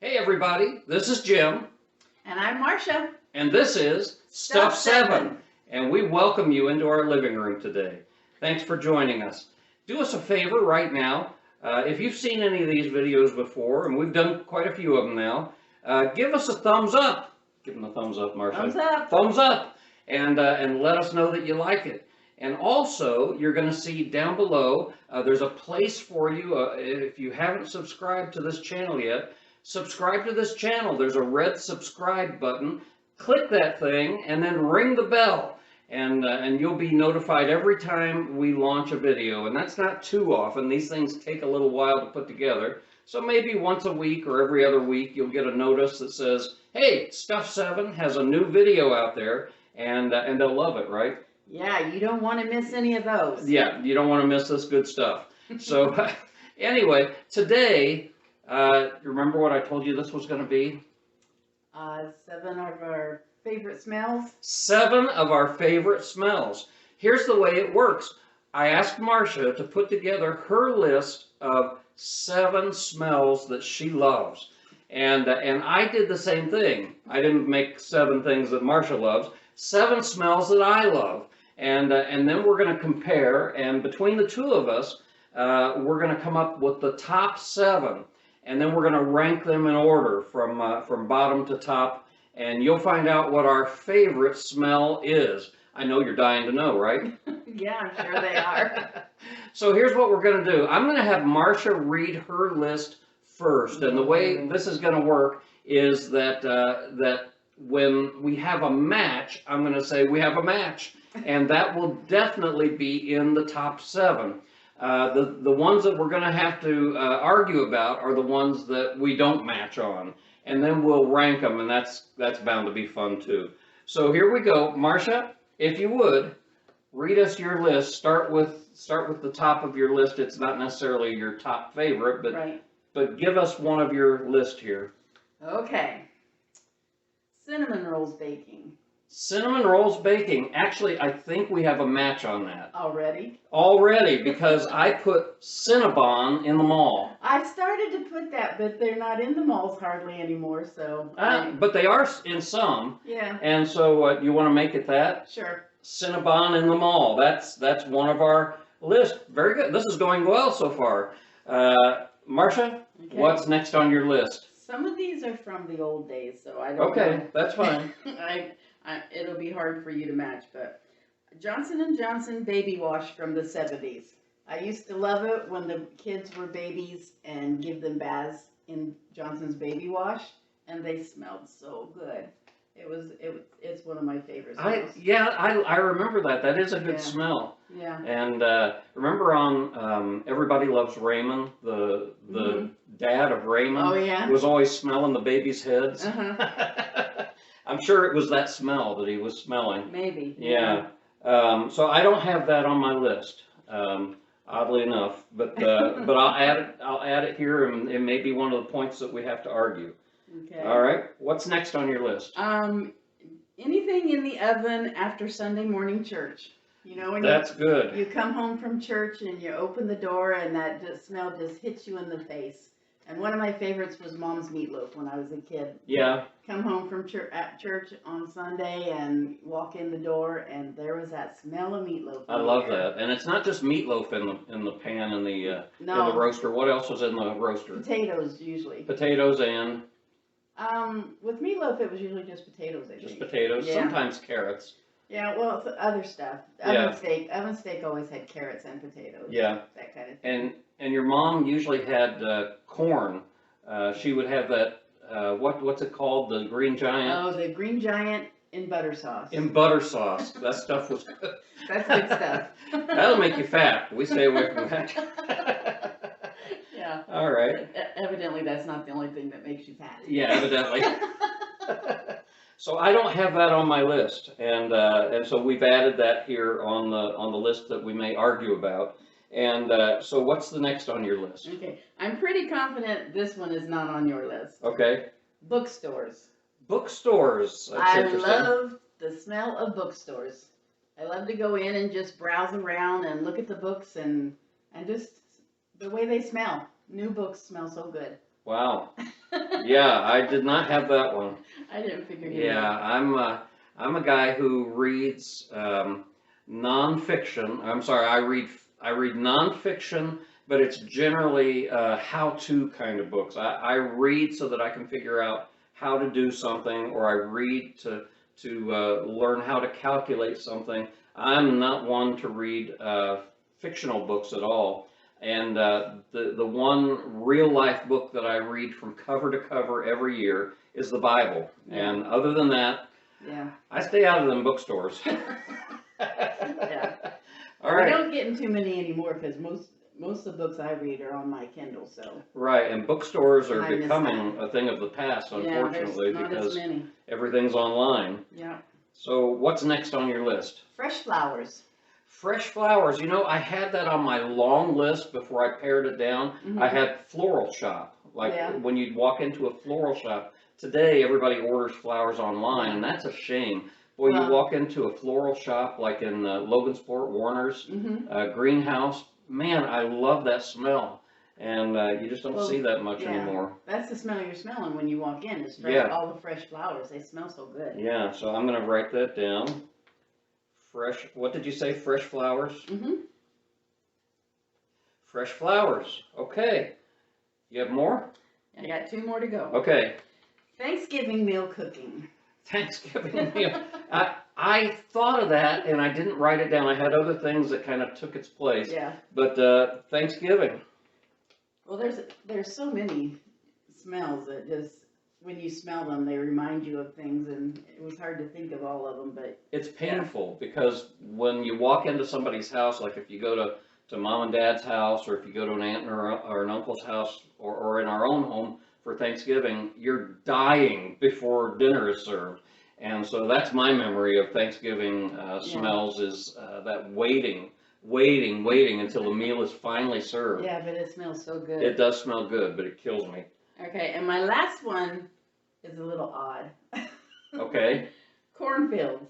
Hey everybody, this is Jim. And I'm Marcia. And this is Stuff 7. And we welcome you into our living room today. Thanks for joining us. Do us a favor right now. If you've seen any of these videos before, and we've done quite a few of them now, give us a thumbs up. Give them a thumbs up, Marcia. Thumbs up. Thumbs up. And let us know that you like it. And also, you're going to see down below, there's a place for you, if you haven't subscribed to this channel yet, subscribe to this channel. There's a red subscribe button. Click that thing and then ring the bell. And you'll be notified every time we launch a video. And that's not too often. These things take a little while to put together. So maybe once a week or every other week, you'll get a notice that says, hey, Stuff 7 has a new video out there. And they'll love it, right? Yeah, you don't want to miss any of those. Yeah, you don't want to miss this good stuff. So anyway, today, remember what I told you this was going to be? 7 of our favorite smells. 7 of our favorite smells. Here's the way it works. I asked Marcia to put together her list of 7 smells that she loves. And I did the same thing. I didn't make 7 things that Marcia loves. 7 smells that I love. And then we're going to compare, and between the two of us, we're going to come up with the top 7, and then we're going to rank them in order from bottom to top, and you'll find out what our favorite smell is. I know you're dying to know, right? Yeah, I'm sure they are. So here's what we're going to do. I'm going to have Marcia read her list first, and the way this is going to work is that when we have a match, I'm going to say we have a match. And that will definitely be in the top 7. The ones that we're going to have to argue about are the ones that we don't match on. And then we'll rank them, and that's bound to be fun too. So here we go. Marcia, if you would, read us your list. Start with the top of your list. It's not necessarily your top favorite, but, right. But give us one of your list here. Okay. Cinnamon rolls baking. Cinnamon rolls baking. Actually, I think we have a match on that. Already? Already, because I put Cinnabon in the mall. I started to put that, but they're not in the malls hardly anymore, so... But they are in some. Yeah. And so you want to make it that? Sure. Cinnabon in the mall. That's one of our lists. Very good. This is going well so far. Marcia, okay. What's next on your list? Some of these are from the old days, so I don't Okay, know. That's fine. It'll be hard for you to match, but Johnson & Johnson baby wash from the 70s. I used to love it when the kids were babies and give them baths in Johnson's baby wash, and they smelled so good. It's one of my favorites. I remember that. That is a good smell. Yeah. And remember on Everybody Loves Raymond, the dad of Raymond? Oh yeah. Was always smelling the baby's heads. Uh-huh. I'm sure it was that smell that he was smelling. Maybe. Yeah. So I don't have that on my list, oddly enough. But I'll add it here, and it may be one of the points that we have to argue. Okay. All right. What's next on your list? Anything in the oven after Sunday morning church. You know, when good. You come home from church and you open the door and that smell just hits you in the face. And one of my favorites was Mom's meatloaf when I was a kid. Yeah. Come home from church on Sunday and walk in the door, and there was that smell of meatloaf. I love that, and it's not just meatloaf in the pan in the roaster. What else was in the roaster? Potatoes usually. Potatoes and. With meatloaf, it was usually just potatoes. I think. Just potatoes. Yeah. Sometimes carrots. Yeah, well, other stuff. Oven steak always had carrots and potatoes. Yeah. That kind of thing. And your mom usually had corn. She would have that, what's it called? The Green Giant? Oh, the Green Giant in butter sauce. In butter sauce. That stuff was good. That's good stuff. That'll make you fat. We stay away from that. Yeah. All right. Evidently, that's not the only thing that makes you fat. Yeah, evidently. So I don't have that on my list, and so we've added that here on the list that we may argue about. And so what's the next on your list? Okay, I'm pretty confident this one is not on your list. Okay. Bookstores. Bookstores. That's I interesting. love the smell of bookstores. I love to go in and just browse around and look at the books and just the way they smell. New books smell so good. Wow. Yeah, I did not have that one. I didn't figure him Yeah, out. I'm a guy who reads nonfiction. I'm sorry, I read nonfiction, but it's generally how-to kind of books. I read so that I can figure out how to do something, or I read to learn how to calculate something. I'm not one to read fictional books at all. And the one real life book that I read from cover to cover every year is the Bible. Yeah. And other than that, Yeah. I stay out of them bookstores. Yeah. All We right. don't get in too many anymore because most of the books I read are on my Kindle. So. Right, and bookstores are I miss becoming that. a thing of the past, Yeah, unfortunately, there's not as because many. everything's online. Yeah. So what's next on your list? Fresh flowers. Fresh flowers. You know, I had that on my long list before I pared it down. Mhm. I had floral shop. Like Yeah. when you'd walk into a floral shop. Today, everybody orders flowers online, and that's a shame. Boy, you Well- walk into a floral shop like in Logansport, Warner's, Mm-hmm. Greenhouse. Man, I love that smell. And you just don't Well, see that much yeah. anymore. That's the smell you're smelling when you walk in. Is fresh, Yeah. all the fresh flowers. They smell so good. Yeah, so I'm going to write that down. Fresh, what did you say? Fresh flowers? Mm-hmm. Fresh flowers. Okay. You have more? I got 2 more to go. Okay. Thanksgiving meal cooking. Thanksgiving meal. I thought of that and I didn't write it down. I had other things that kind of took its place. Yeah. But Thanksgiving. Well, there's so many smells that just when you smell them, they remind you of things, and it was hard to think of all of them. But It's painful because when you walk into somebody's house, like if you go to mom and dad's house, or if you go to an aunt or an uncle's house, or in our own home for Thanksgiving, you're dying before dinner is served. And so that's my memory of Thanksgiving smells is that waiting until the meal is finally served. yeah, but it smells so good. It does smell good, but it kills me. Okay, and my last one is a little odd. Okay. Cornfields.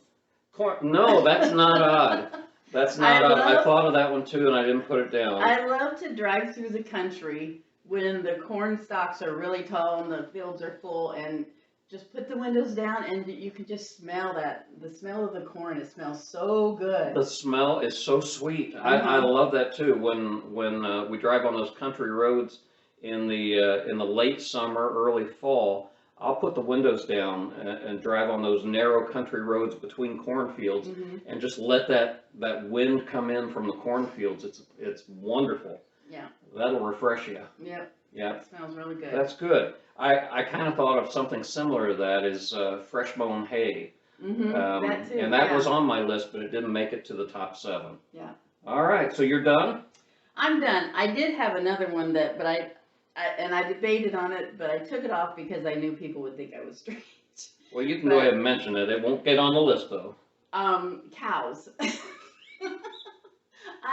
No, that's not odd. That's not odd. I thought of that one too, and I didn't put it down. I love to drive through the country when the corn stalks are really tall and the fields are full, and just put the windows down and you can just smell that. The smell of the corn, it smells so good. The smell is so sweet. I love that too. When we drive on those country roads in the late summer, early fall, I'll put the windows down and drive on those narrow country roads between cornfields, and just let that wind come in from the cornfields. It's wonderful. Yeah. That'll refresh you. Yep. Yeah. It smells really good. That's good. I kind of thought of something similar to that is fresh mown hay. That too. And that was on my list, but it didn't make it to the top 7. Yeah. All right, so you're done? I'm done. I did have another one but I debated on it, but I took it off because I knew people would think I was strange. Well, you can go ahead and mention it. It won't get on the list, though. Cows.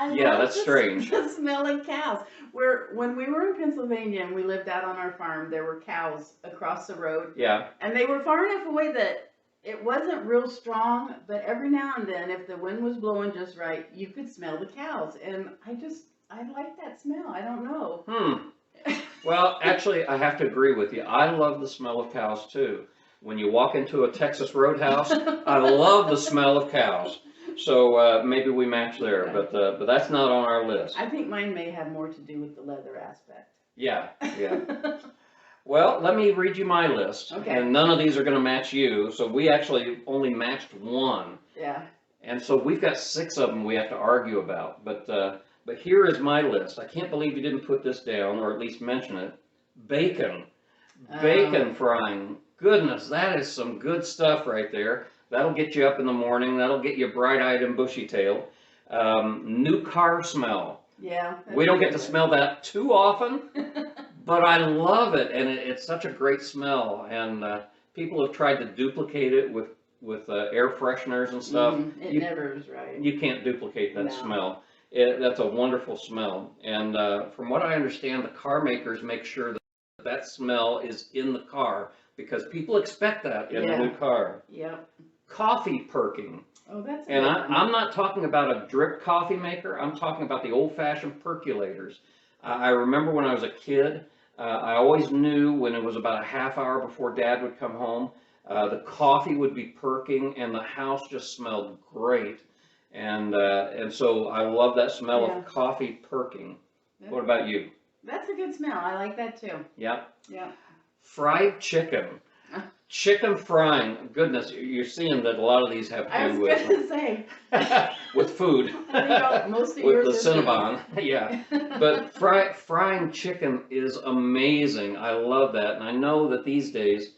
That's strange. The smell of cows. When we were in Pennsylvania and we lived out on our farm, there were cows across the road. Yeah. And they were far enough away that it wasn't real strong, but every now and then, if the wind was blowing just right, you could smell the cows. And I like that smell. I don't know. Well, actually, I have to agree with you. I love the smell of cows, too. When you walk into a Texas roadhouse, I love the smell of cows. So maybe we match there, but that's not on our list. I think mine may have more to do with the leather aspect. Yeah. Well, let me read you my list. Okay. And none of these are going to match you, so we actually only matched 1. Yeah. And so we've got 6 of them we have to argue about. But here is my list. I can't believe you didn't put this down, or at least mention it. Bacon. Bacon frying. Goodness, that is some good stuff right there. That'll get you up in the morning. That'll get you bright-eyed and bushy-tailed. New car smell. Yeah. We don't get to smell that too often, but I love it, and it's such a great smell. And people have tried to duplicate it with air fresheners and stuff. It never is right. You can't duplicate that No. smell. That's a wonderful smell. And from what I understand, the car makers make sure that smell is in the car, because people expect that in a new car. Yep. Coffee perking. Oh, that's And good. I'm not talking about a drip coffee maker. I'm talking about the old-fashioned percolators. I remember when I was a kid, I always knew when it was about a half hour before Dad would come home, the coffee would be perking and the house just smelled great. And so I love that smell Yeah. of coffee perking. Yeah. What about you? That's a good smell. I like that too. Yeah. Yeah. Fried chicken. Chicken frying. Goodness, you're seeing that a lot of these have I to was do gonna say. with food. I think most of With yours the are food. Cinnabon. Yeah. But frying chicken is amazing. I love that. And I know that these days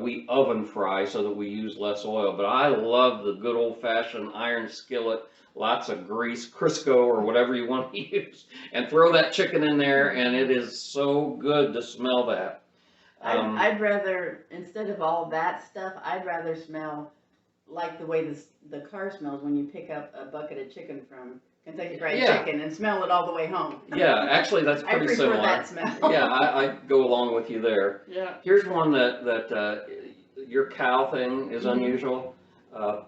we oven fry so that we use less oil. But I love the good old-fashioned iron skillet, lots of grease, Crisco or whatever you want to use, and throw that chicken in there, and it is so good to smell that. I'd rather, instead of all that stuff, I'd rather smell like the way the car smells when you pick up a bucket of chicken from Kentucky Fried Yeah. Chicken and smell it all the way home. Yeah, actually that's I pretty prefer similar. that smell. Yeah, I go along with you there. Yeah. Here's one that your cow thing is unusual.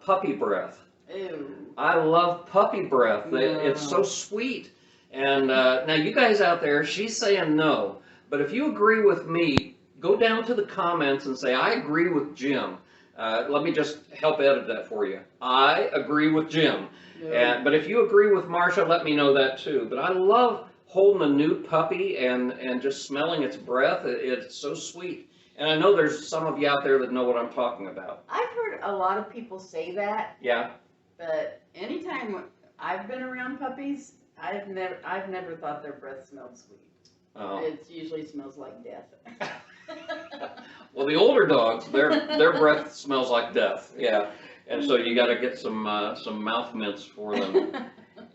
Puppy breath. Ew. I love puppy breath. It's so No. sweet. And now you guys out there, she's saying no. But if you agree with me, go down to the comments and say, I agree with Jim. Let me just help edit that for you. I agree with Jim. No. But if you agree with Marsha, let me know that too. But I love holding a new puppy and just smelling its breath. It's so sweet. And I know there's some of you out there that know what I'm talking about. I've heard a lot of people say that, Yeah? but anytime I've been around puppies, I've never thought their breath smelled sweet. Oh. It usually smells like death. Well, the older dogs, their breath smells like death. Yeah. And so you got to get some mouth mints for them.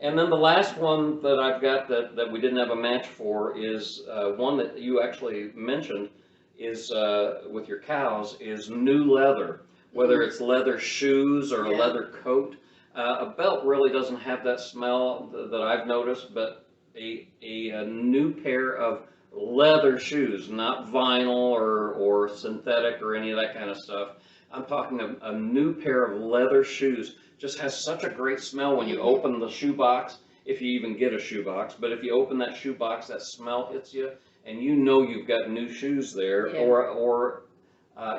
And then the last one that I've got that we didn't have a match for is one that you actually mentioned is with your cows is new leather, whether it's leather shoes or a Yeah. leather coat. A belt really doesn't have that smell that I've noticed, but a new pair of leather shoes, not vinyl or synthetic or any of that kind of stuff. I'm talking a new pair of leather shoes. Just has such a great smell when you open the shoe box, if you even get a shoe box. But if you open that shoe box, that smell hits you, and you know you've got new shoes there. Yeah. Or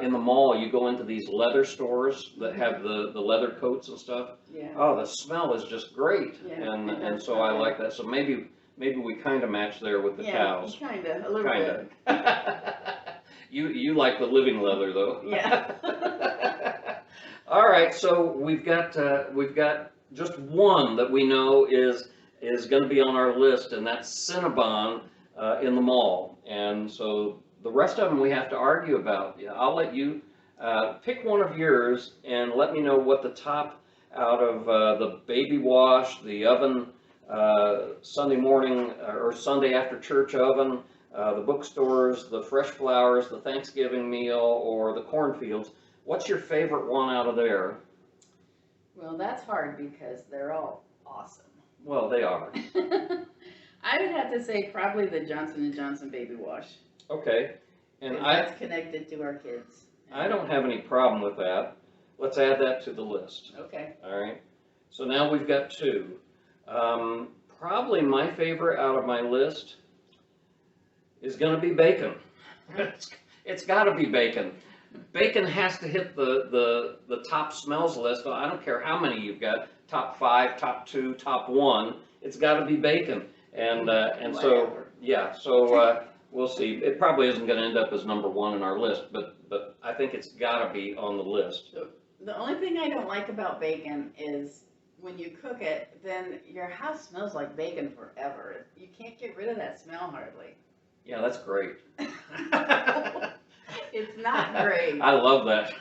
in the mall, you go into these leather stores that have the leather coats and stuff. Yeah. Oh, the smell is just great, Yeah, and so I like that. So maybe we kind of match there with the cows. Yeah, kinda, a little Kinda. bit. You like the living leather though. Yeah. All right, so we've got just one that we know is going to be on our list, and that's Cinnabon in the mall. And so the rest of them we have to argue about. Yeah, I'll let you pick one of yours and let me know what the top out of the baby wash, the oven, Sunday morning or Sunday after church oven, the bookstores, the fresh flowers, the Thanksgiving meal, or the cornfields. What's your favorite one out of there? Well, that's hard because they're all awesome. Well, they are. I would have to say probably the Johnson & Johnson baby wash. Okay. And 'Cause that's connected to our kids. I don't have any problem with that. Let's add that to the list. Okay. All right. So now we've got two. Probably my favorite out of my list is going to be bacon. It's got to be bacon. Bacon has to hit the top smells list. I don't care how many you've got, top 5, top 2, top 1. It's got to be bacon. And so Whatever. yeah. So we'll see. It probably isn't going to end up as number 1 in our list, but I think it's got to be on the list. The only thing I don't like about bacon is when you cook it, then your house smells like bacon forever. You can't get rid of that smell hardly. Yeah, that's great. It's not great. I love that.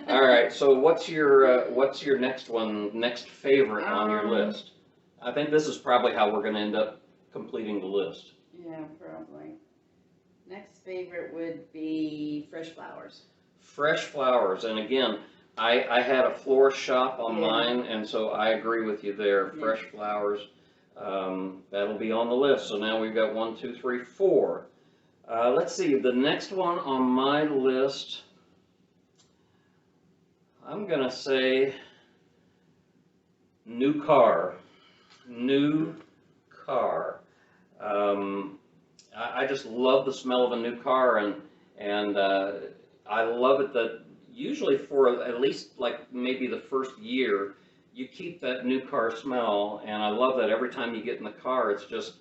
All right, so what's your next one, next favorite on your list? I think this is probably how we're going to end up completing the list. Yeah, probably. Next favorite would be fresh flowers. Fresh flowers, and again, I had a florist shop on Yeah. mine, and so I agree with you there. Yeah. Fresh flowers, that'll be on the list. So now we've got 1, 2, 3, 4. Let's see, the next one on my list, I'm going to say new car. New car. I just love the smell of a new car, and I love it that usually for at least like maybe the first year, you keep that new car smell, and I love that every time you get in the car, it's just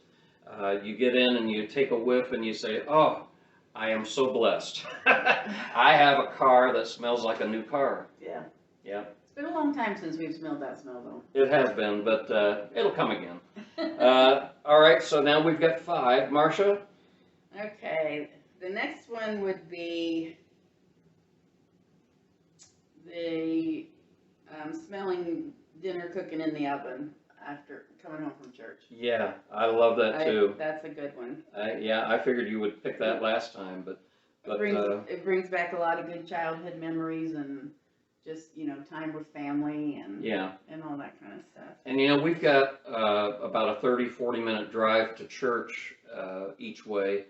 you get in and you take a whiff and you say, "Oh, I am so blessed. I have a car that smells like a new car." Yeah. Yeah. It's been a long time since we've smelled that smell, though. It has been, but it'll come again. All right, so now we've got 5. Marcia? Okay, the next one would be the smelling dinner cooking in the oven after coming home from church. Yeah, I love that too. That's a good one. Yeah, I figured you would pick that last time, but It brings back a lot of good childhood memories and just, time with family and yeah, and all that kind of stuff. and we've got about a 30-40 minute drive to church each way,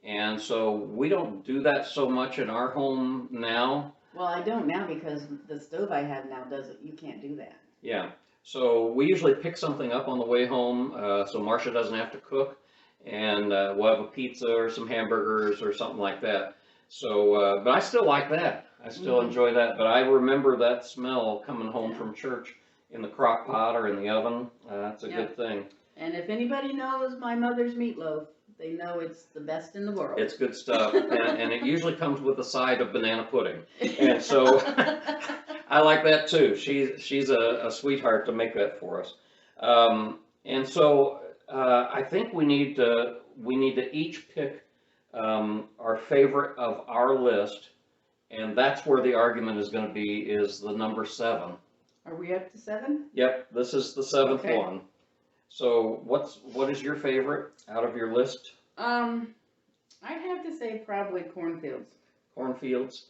and so we don't do that so much in our home now. Well, I don't now because the stove I have now doesn't. You can't do that. Yeah, so we usually pick something up on the way home, so Marcia doesn't have to cook, and we'll have a pizza or some hamburgers or something like that. So, but I still like that. I still enjoy that. But I remember that smell coming home from church in the crock pot or in the oven. That's a good thing. And if anybody knows my mother's meatloaf, they know it's the best in the world. It's good stuff, and it usually comes with a side of banana pudding. And so I like that too. She's a sweetheart to make that for us. And so I think we need to each pick our favorite of our list, and that's where the argument is going to be, is the number 7. Are we up to 7? Yep, this is the 7th Okay. one. So what is your favorite out of your list? I'd have to say probably cornfields. Cornfields?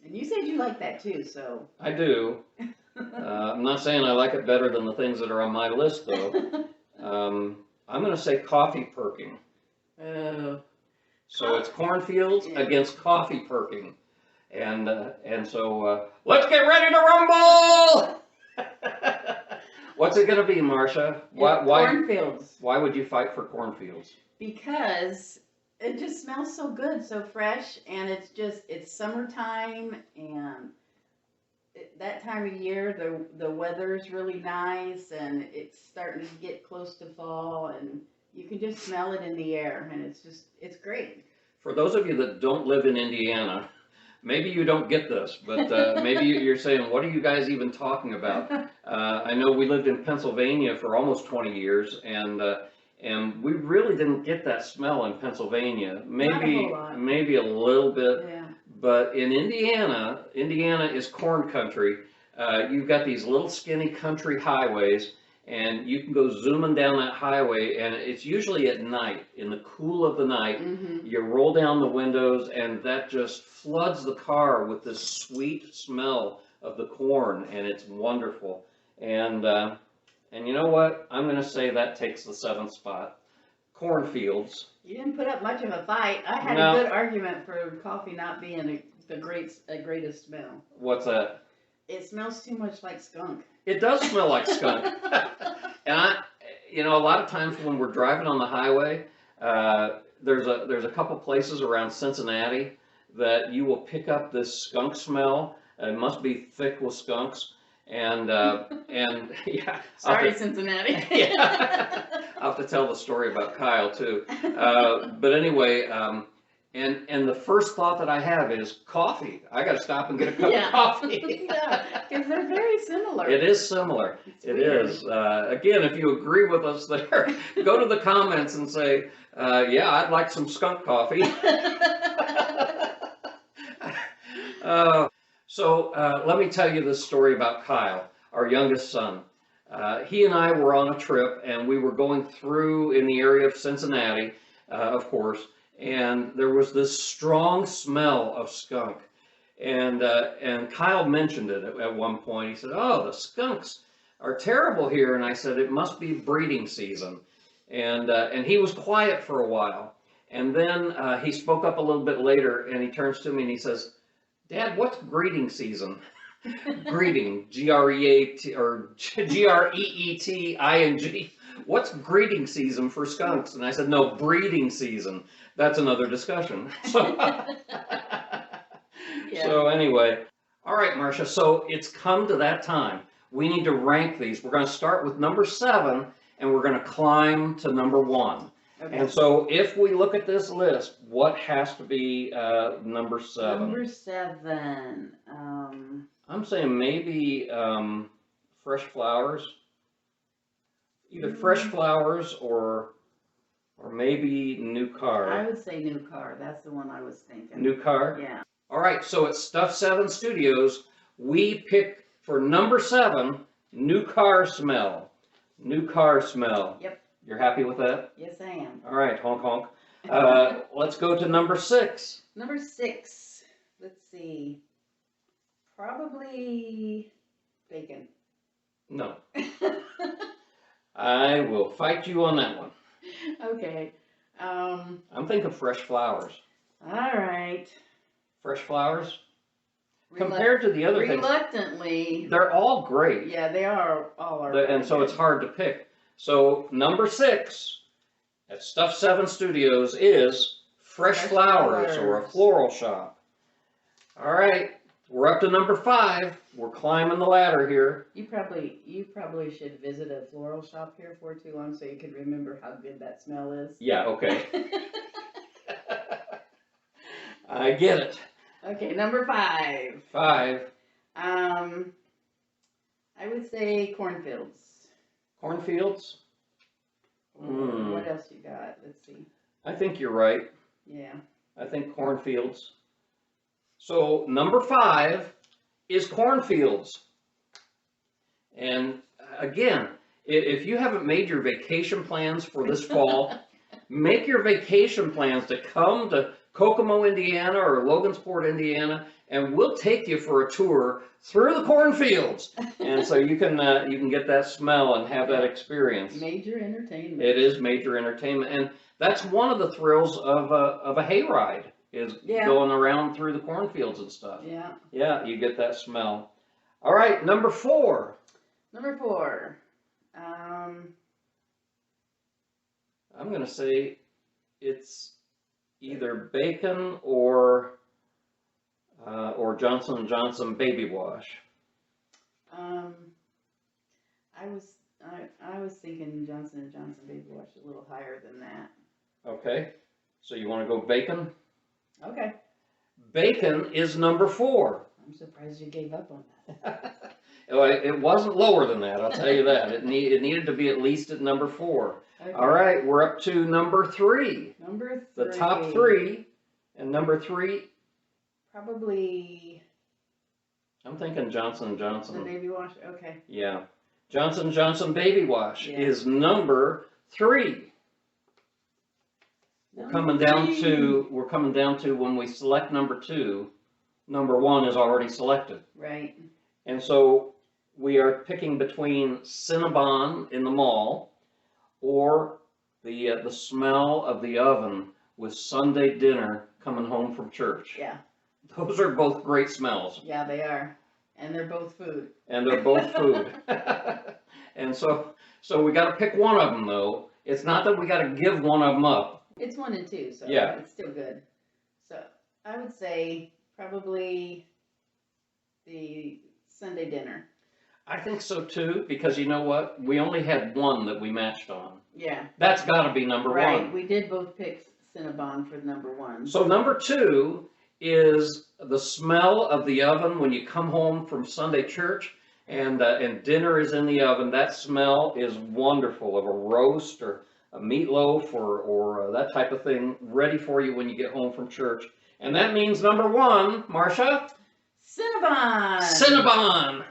And you said you like that too, so. I do. I'm not saying I like it better than the things that are on my list, though. I'm going to say coffee perking. So it's cornfields against coffee perking. And so let's get ready to rumble! What's it going to be, Marcia? Cornfields. Why would you fight for cornfields? Because it just smells so good, so fresh, and it's summertime, and that time of year, the weather's really nice, and it's starting to get close to fall, and you can just smell it in the air, and it's great. For those of you that don't live in Indiana, maybe you don't get this, but maybe you're saying, what are you guys even talking about? I know we lived in Pennsylvania for almost 20 years, and we really didn't get that smell in Pennsylvania. Maybe a little bit, Yeah. but in Indiana is corn country. You've got these little skinny country highways, and you can go zooming down that highway, and it's usually at night, in the cool of the night. Mm-hmm. You roll down the windows, and that just floods the car with this sweet smell of the corn, and it's wonderful. And you know what? I'm going to say that takes the 7th spot. Cornfields. You didn't put up much of a fight. I had No. a good argument for coffee not being the greatest smell. What's that? It smells too much like skunk. It does smell like skunk. And a lot of times when we're driving on the highway, there's a couple places around Cincinnati that you will pick up this skunk smell. It must be thick with skunks. And yeah. Sorry, Cincinnati. Yeah. I'll have to tell the story about Kyle too. But anyway, and the first thought that I have is coffee. I got to stop and get a cup of coffee. Yeah, because they're very similar. It is similar. It is. Again, if you agree with us there, go to the comments and say, yeah, I'd like some skunk coffee. So let me tell you this story about Kyle, our youngest son. He and I were on a trip, and we were going through in the area of Cincinnati, of course, and there was this strong smell of skunk. And Kyle mentioned it at one point. He said, "Oh, the skunks are terrible here." And I said, "It must be breeding season." And he was quiet for a while. And then he spoke up a little bit later, and he turns to me and he says, "Dad, what's breeding season?" Greeting, G-R-E-A-T or G-R-E-E-T-I-N-G. What's greeting season for skunks? And I said, no, breeding season. That's another discussion. So, Yeah. so anyway, all right, Marcia, so it's come to that time. We need to rank these. We're going to start with number 7, and we're going to climb to number 1. Okay. And so if we look at this list, what has to be number 7? Number 7. I'm saying maybe fresh flowers. Either fresh flowers or maybe new car. I would say new car. That's the one I was thinking. New car? Yeah. All right, so at Stuff 7 Studios, we pick for number 7, new car smell. New car smell. Yep. You're happy with that? Yes, I am. All right, honk honk. Let's go to number 6. Number 6. Let's see. Probably bacon. No. I will fight you on that one. Okay. I'm thinking fresh flowers. All right. Fresh flowers? Compared to the other things, Reluctantly. they're all great. Yeah, they are all are. And so it's hard to pick. So number 6 at Stuff 7 Studios is fresh flowers or a floral shop. All right, we're up to number 5. We're climbing the ladder here. You probably should visit a floral shop here for too long so you can remember how good that smell is. Yeah, okay. I get it. Okay, number 5. 5. I would say cornfields. Cornfields? What else you got? Let's see. I think you're right. Yeah. I think cornfields. So number 5 is cornfields. And again, if you haven't made your vacation plans for this fall, make your vacation plans to come to Kokomo, Indiana or Logansport, Indiana, and we'll take you for a tour through the cornfields. And so you can get that smell and have that experience. Major entertainment. It is major entertainment, and that's one of the thrills of a hayride is going around through the cornfields and stuff. Yeah. Yeah, you get that smell. All right, number 4. Number 4. I'm going to say it's either bacon or Johnson & Johnson baby wash. I was thinking Johnson & Johnson baby wash a little higher than that. Okay, so you want to go bacon? Okay. Bacon is number 4. I'm surprised you gave up on that. It wasn't lower than that, I'll tell you that. It needed to be at least at number 4. Okay. All right, we're up to number 3. Number 3. The top 3, and number 3. Probably. I'm thinking Johnson & The Johnson. baby wash. Okay. Yeah, Johnson & Johnson baby wash Yeah. is number 3. We're coming down to when we select number 2, number 1 is already selected. Right. And so we are picking between Cinnabon in the mall or the smell of the oven with Sunday dinner coming home from church. Yeah. Those are both great smells. Yeah, they are. And they're both food. And they're both food. And so we got to pick one of them, though. It's not that we got to give one of them up. It's 1 and 2, so Yeah. it's still good. So I would say probably the Sunday dinner. I think so, too, because you know what? We only had one that we matched on. Yeah. That's got to be number 1. Right. We did both pick Cinnabon for number 1. So number 2 is the smell of the oven when you come home from Sunday church and dinner is in the oven. That smell is wonderful of a roast or a meatloaf or that type of thing ready for you when you get home from church. And that means number 1, Marcia? Cinnabon! Cinnabon!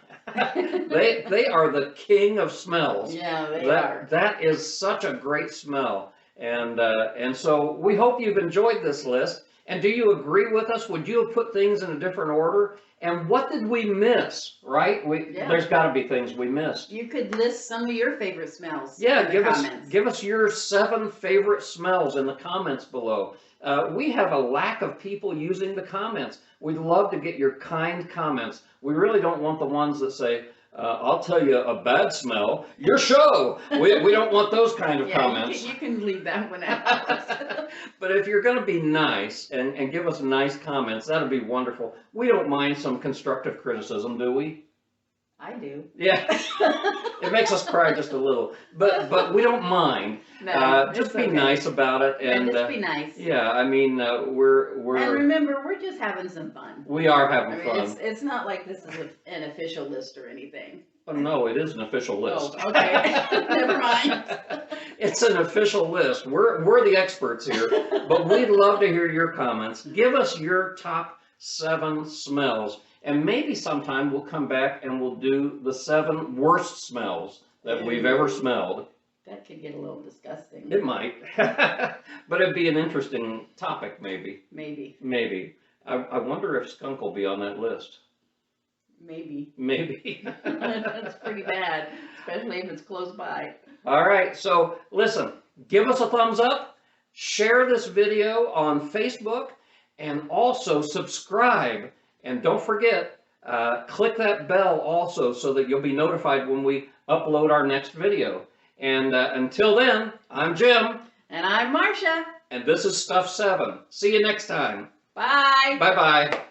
They are the king of smells. Yeah, they are. That is such a great smell. And so we hope you've enjoyed this list. And do you agree with us? Would you have put things in a different order? And what did we miss, right? There's got to be things we missed. You could list some of your favorite smells. Yeah, in the comments. give us your 7 favorite smells in the comments below. We have a lack of people using the comments. We'd love to get your kind comments. We really don't want the ones that say, I'll tell you a bad smell. Your show. We don't want those kind of Yeah, comments. you can leave that one out. But if you're going to be nice and give us nice comments, that'll be wonderful. We don't mind some constructive criticism, do we? I do. Yeah. It makes us cry just a little, but we don't mind. No, Just it's be okay. nice about it, Yeah, and just be nice. yeah, I mean we're And remember, we're just having some fun. we are I having mean, fun. it's not like this is an official list or anything. Oh, no, it is an official list. Oh, okay. Never mind. It's an official list. We're the experts here, but we'd love to hear your comments. Give us your top 7 smells, and maybe sometime we'll come back and we'll do the 7 worst smells that we've ever smelled. That could get a little disgusting. It might, but it'd be an interesting topic, maybe. Maybe. Maybe. I wonder if skunk will be on that list. Maybe. Maybe. That's pretty bad, especially if it's close by. All right, so listen, give us a thumbs up, share this video on Facebook, and also subscribe. And don't forget, click that bell also so that you'll be notified when we upload our next video. And until then, I'm Jim. And I'm Marcia. And this is Stuff 7. See you next time. Bye. Bye-bye.